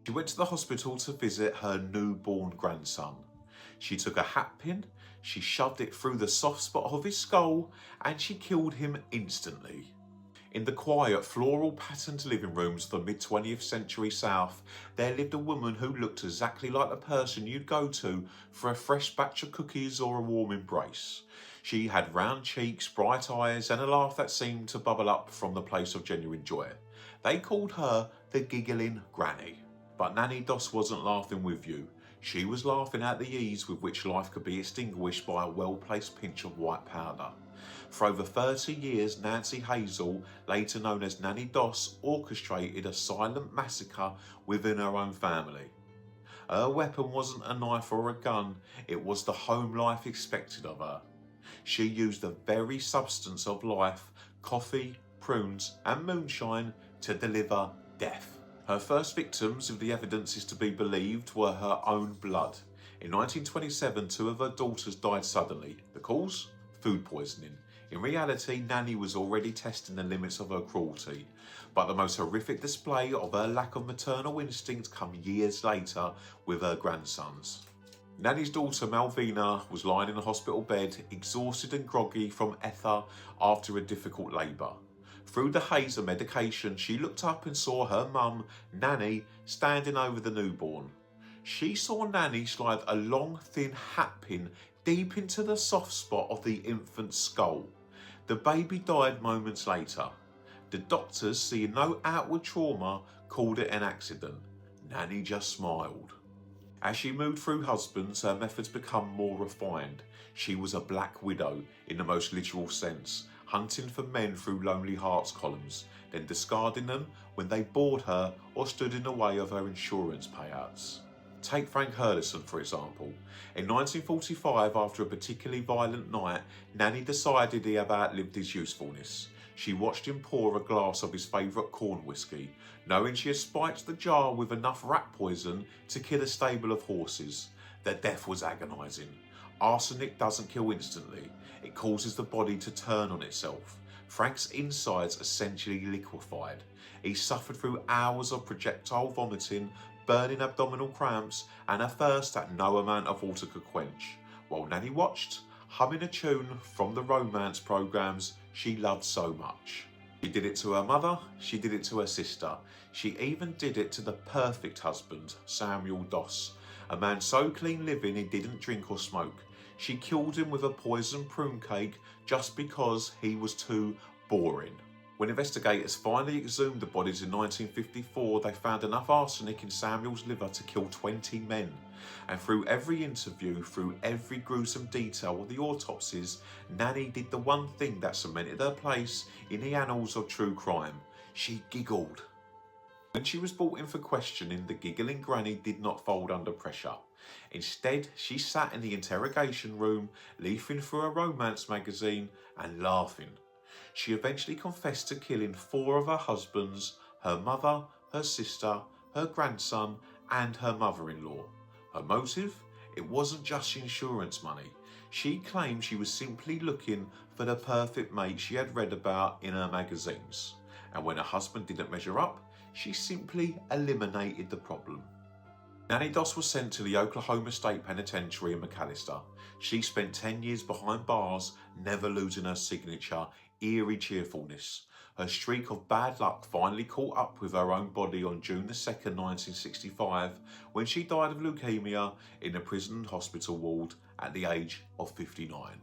She went to the hospital to visit her newborn grandson. She took a hat pin, she shoved it through the soft spot of his skull, and she killed him instantly. In the quiet, floral patterned living rooms of the mid-20th century South, there lived a woman who looked exactly like the person you'd go to for a fresh batch of cookies or a warm embrace. She had round cheeks, bright eyes, and a laugh that seemed to bubble up from the place of genuine joy. They called her the Giggling Granny. But Nannie Doss wasn't laughing with you. She was laughing at the ease with which life could be extinguished by a well-placed pinch of white powder. For over 30 years, Nancy Hazel, later known as Nannie Doss, orchestrated a silent massacre within her own family. Her weapon wasn't a knife or a gun, it was the home life expected of her. She used the very substance of life, coffee, prunes and moonshine, to deliver death. Her first victims, if the evidence is to be believed, were her own blood. In 1927, 2 of her daughters died suddenly. The cause? Food poisoning. In reality, Nannie was already testing the limits of her cruelty. But the most horrific display of her lack of maternal instinct come years later with her grandsons. Nannie's daughter Malvina was lying in a hospital bed, exhausted and groggy from ether after a difficult labour. Through the haze of medication, she looked up and saw her mum, Nannie, standing over the newborn. She saw Nannie slide a long, thin hat pin deep into the soft spot of the infant's skull. The baby died moments later. The doctors, seeing no outward trauma, called it an accident. Nannie just smiled. As she moved through husbands, her methods become more refined. She was a black widow, in the most literal sense, hunting for men through Lonely Hearts columns, then discarding them when they bored her or stood in the way of her insurance payouts. Take Frank Hurlison, for example. In 1945, after a particularly violent night, Nannie decided he had outlived his usefulness. She watched him pour a glass of his favourite corn whisky, knowing she had spiked the jar with enough rat poison to kill a stable of horses. The death was agonising. Arsenic doesn't kill instantly. It causes the body to turn on itself. Frank's insides essentially liquefied. He suffered through hours of projectile vomiting, burning abdominal cramps, and a thirst that no amount of water could quench. While Nannie watched, humming a tune from the romance programmes she loved so much. She did it to her mother, she did it to her sister. She even did it to the perfect husband, Samuel Doss, a man so clean living he didn't drink or smoke. She killed him with a poisoned prune cake just because he was too boring. When investigators finally exhumed the bodies in 1954, they found enough arsenic in Samuel's liver to kill 20 men. And through every interview, through every gruesome detail of the autopsies, Nannie did the one thing that cemented her place in the annals of true crime. She giggled. When she was brought in for questioning, the Giggling Granny did not fold under pressure. Instead, she sat in the interrogation room, leafing through a romance magazine and laughing. She eventually confessed to killing 4 of her husbands, her mother, her sister, her grandson, and her mother-in-law. Her motive? It wasn't just insurance money. She claimed she was simply looking for the perfect mate she had read about in her magazines. And when her husband didn't measure up, she simply eliminated the problem. Nannie Doss was sent to the Oklahoma State Penitentiary in McAllister. She spent 10 years behind bars, never losing her signature, eerie cheerfulness. Her streak of bad luck finally caught up with her own body on June 2nd, 1965, when she died of leukemia in a prison hospital ward at the age of 59.